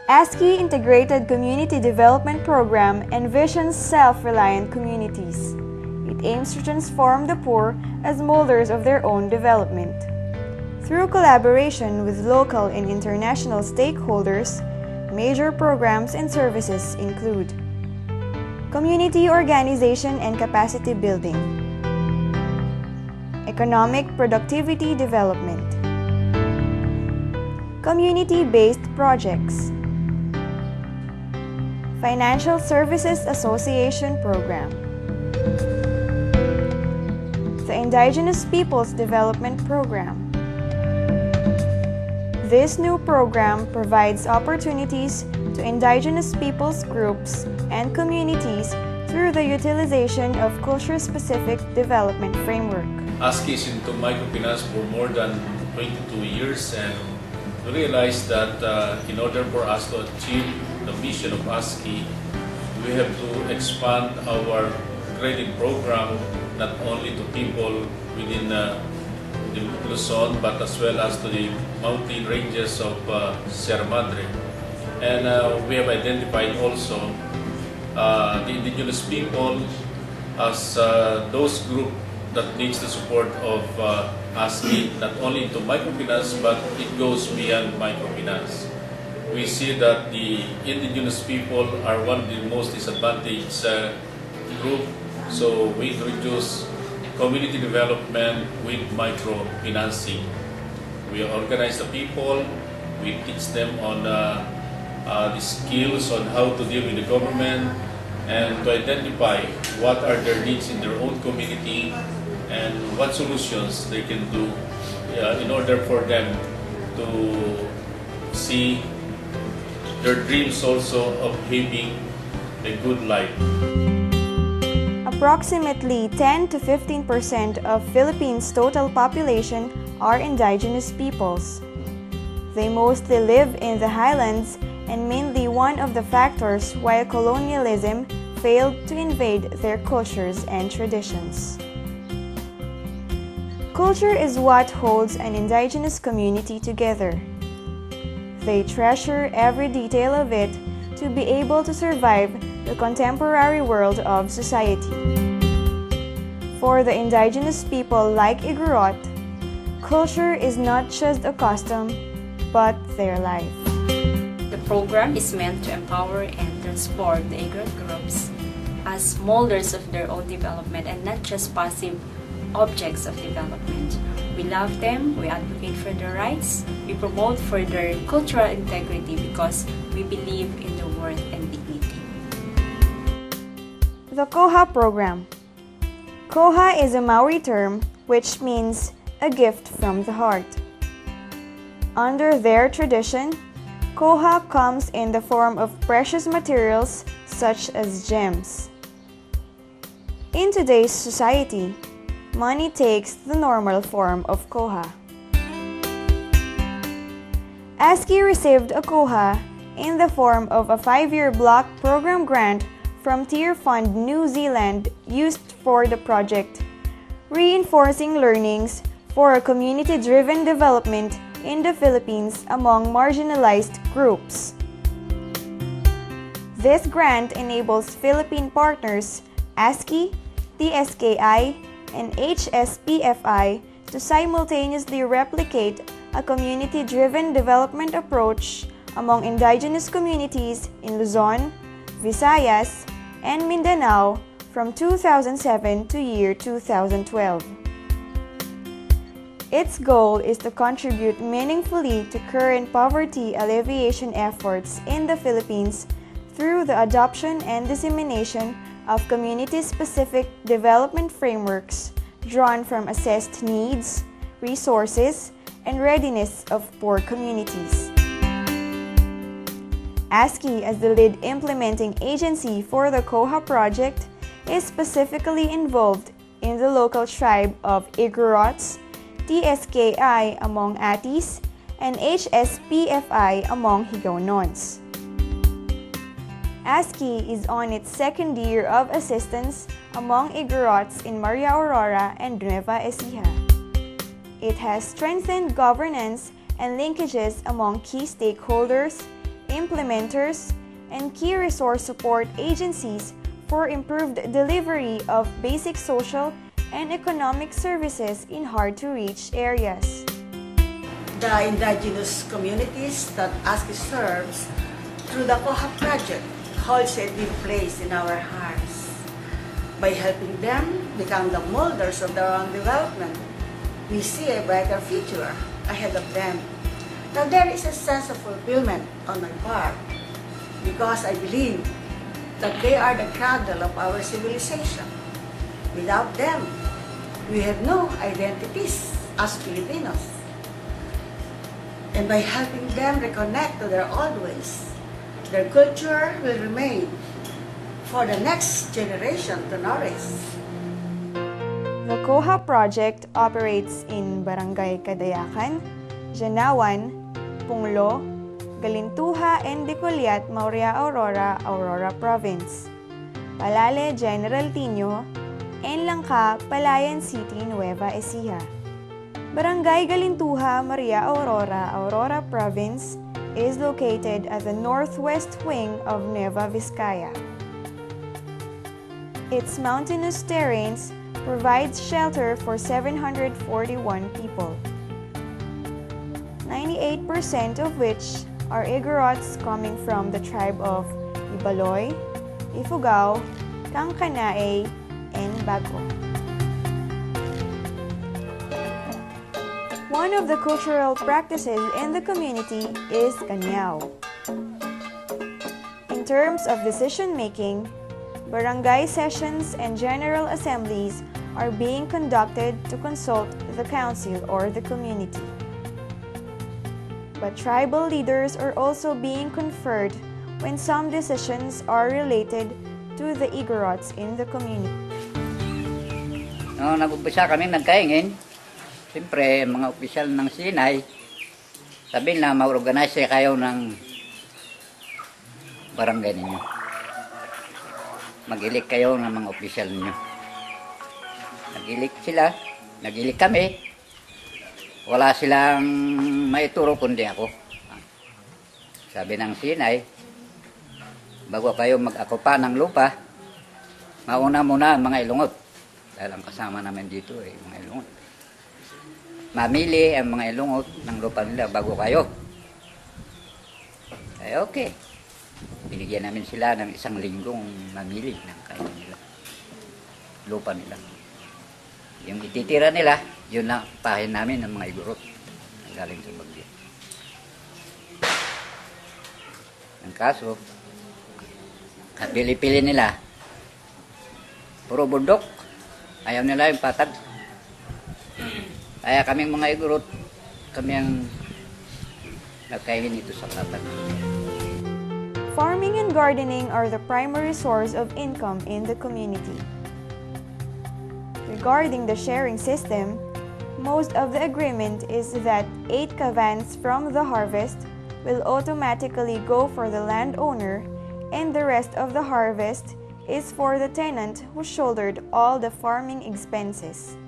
ASKI Integrated Community Development Program envisions self-reliant communities. It aims to transform the poor as molders of their own development. Through collaboration with local and international stakeholders, major programs and services include community organization and capacity building, economic productivity development, community-based projects, Financial Services Association Program, the Indigenous Peoples Development Program. This new program provides opportunities to indigenous peoples groups and communities through the utilization of culture-specific development framework. ASKI is into microfinance for more than 22 years, and we realized that in order for us to achieve the mission of ASKI, we have to expand our credit program not only to people within the Luzon but as well as to the mountain ranges of Sierra Madre. And we have identified also the indigenous people as those groups that needs the support of ASKI, not only into microfinance, but it goes beyond microfinance. We see that the indigenous people are one of the most disadvantaged group, so we introduce community development with microfinancing. We organize the people, we teach them on the skills on how to deal with the government and to identify what are their needs in their own community and what solutions they can do in order for them to see their dreams also of having a good life. Approximately 10 to 15% of Philippines' total population are indigenous peoples. They mostly live in the highlands and mainly one of the factors why colonialism failed to invade their cultures and traditions. Culture is what holds an indigenous community together. They treasure every detail of it to be able to survive the contemporary world of society. For the indigenous people like Igorot, culture is not just a custom, but their life. The program is meant to empower and transform the Igorot groups as molders of their own development and not just passive objects of development. We love them, we advocate for their rights, we promote for their cultural integrity because we believe in their worth and dignity. The KOHA program. KOHA is a Maori term which means a gift from the heart. Under their tradition, KOHA comes in the form of precious materials such as gems. In today's society, money takes the normal form of KOHA. ASKI received a KOHA in the form of a 5-year block program grant from Tier Fund New Zealand used for the project, reinforcing learnings for a community-driven development in the Philippines among marginalized groups. This grant enables Philippine partners ASKI, TSKI, and HSPFI to simultaneously replicate a community-driven development approach among indigenous communities in Luzon, Visayas, and Mindanao from 2007 to year 2012. Its goal is to contribute meaningfully to current poverty alleviation efforts in the Philippines through the adoption and dissemination of community-specific development frameworks drawn from assessed needs, resources, and readiness of poor communities. ASKI, as the lead implementing agency for the KOHA project, is specifically involved in the local tribe of Igorots, TSKI among Atis, and HSPFI among Higaonons. ASKI is on its second year of assistance among Igorots in Maria Aurora and Nueva Ecija. It has strengthened governance and linkages among key stakeholders, implementers, and key resource support agencies for improved delivery of basic social and economic services in hard-to-reach areas. The indigenous communities that ASKI serves through the KOHA Project holds a deep place in our hearts. By helping them become the molders of their own development, we see a brighter future ahead of them. Now there is a sense of fulfillment on my part because I believe that they are the cradle of our civilization. Without them, we have no identities as Filipinos. And by helping them reconnect to their old ways, their culture will remain for the next generation to nourish. The KOHA Project operates in Barangay Cadayacan, Janawan, Punglo, Galintuha, and Diculiat, Maori Aurora, Aurora Province, Palale, General Tino, and Langka, Palayan City, Nueva Ecija. Barangay Galintuha, Maria Aurora, Aurora Province is located at the northwest wing of Nueva Vizcaya. Its mountainous terrains provides shelter for 741 people, 98% of which are Igorots coming from the tribe of Ibaloy, Ifugao, Kangkanae, and Bago. One of the cultural practices in the community is kanyao. In terms of decision-making, barangay sessions and general assemblies are being conducted to consult the council or the community. But tribal leaders are also being conferred when some decisions are related to the Igorots in the community. No, nag-umpisa kami nagkaingin. Siyempre, mga opisyal ng Sinay, sabi na ma-organize kayo ng barangay ninyo. Mag-ilik kayo ng mga opisyal ninyo. Nag-ilik sila, nag-ilik kami. Wala silang maituro kundi ako. Sabi ng Sinay, bago kayo mag-akupa ng lupa, mauna muna ang mga ilungot. Dahil ang kasama namin dito ay mga ilungot. Mamili ang mga ilungot ng lupa nila bago kayo. Ay okay. Binigyan namin sila ng 1 linggong mamili ng kaya nila. Lupa nila. Yung ititira nila, yun na pahin namin ng mga Igorot galing sa Bagyo. Ang kaso, kapili-pili nila, puro bundok. Ayaw nila yung patag. Kaya kaming mga Igorot, kami ang nagkain ito sa patag. Farming and gardening are the primary source of income in the community. Regarding the sharing system, most of the agreement is that 8 kavans from the harvest will automatically go for the landowner and the rest of the harvest is for the tenant who shouldered all the farming expenses.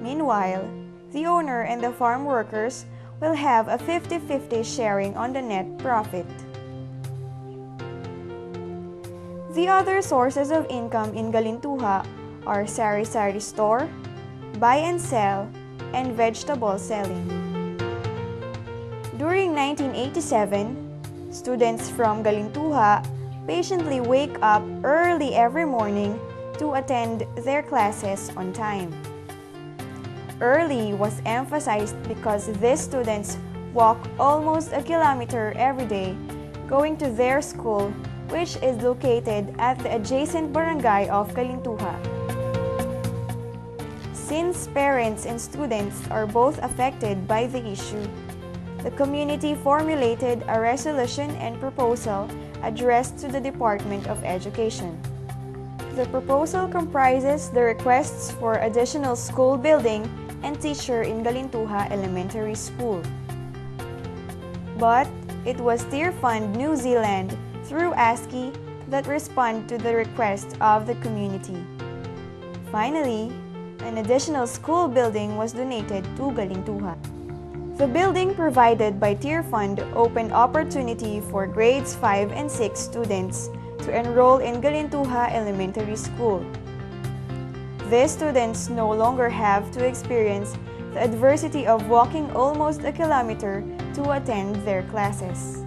Meanwhile, the owner and the farm workers will have a 50-50 sharing on the net profit. The other sources of income in Galintuha are sari-sari store, buy and sell, and vegetable selling. During 1987, students from Galintuha patiently wake up early every morning to attend their classes on time. Early was emphasized because these students walk almost a kilometer every day going to their school, which is located at the adjacent barangay of Galintuha. Since parents and students are both affected by the issue, the community formulated a resolution and proposal addressed to the Department of Education. The proposal comprises the requests for additional school building and teacher in Galintuha Elementary School. But it was Tier Fund New Zealand through ASKI that responded to the request of the community. Finally, an additional school building was donated to Galintuha. The building provided by Tier Fund opened opportunity for grades 5 and 6 students to enroll in Galintuha Elementary School. These students no longer have to experience the adversity of walking almost a kilometer to attend their classes.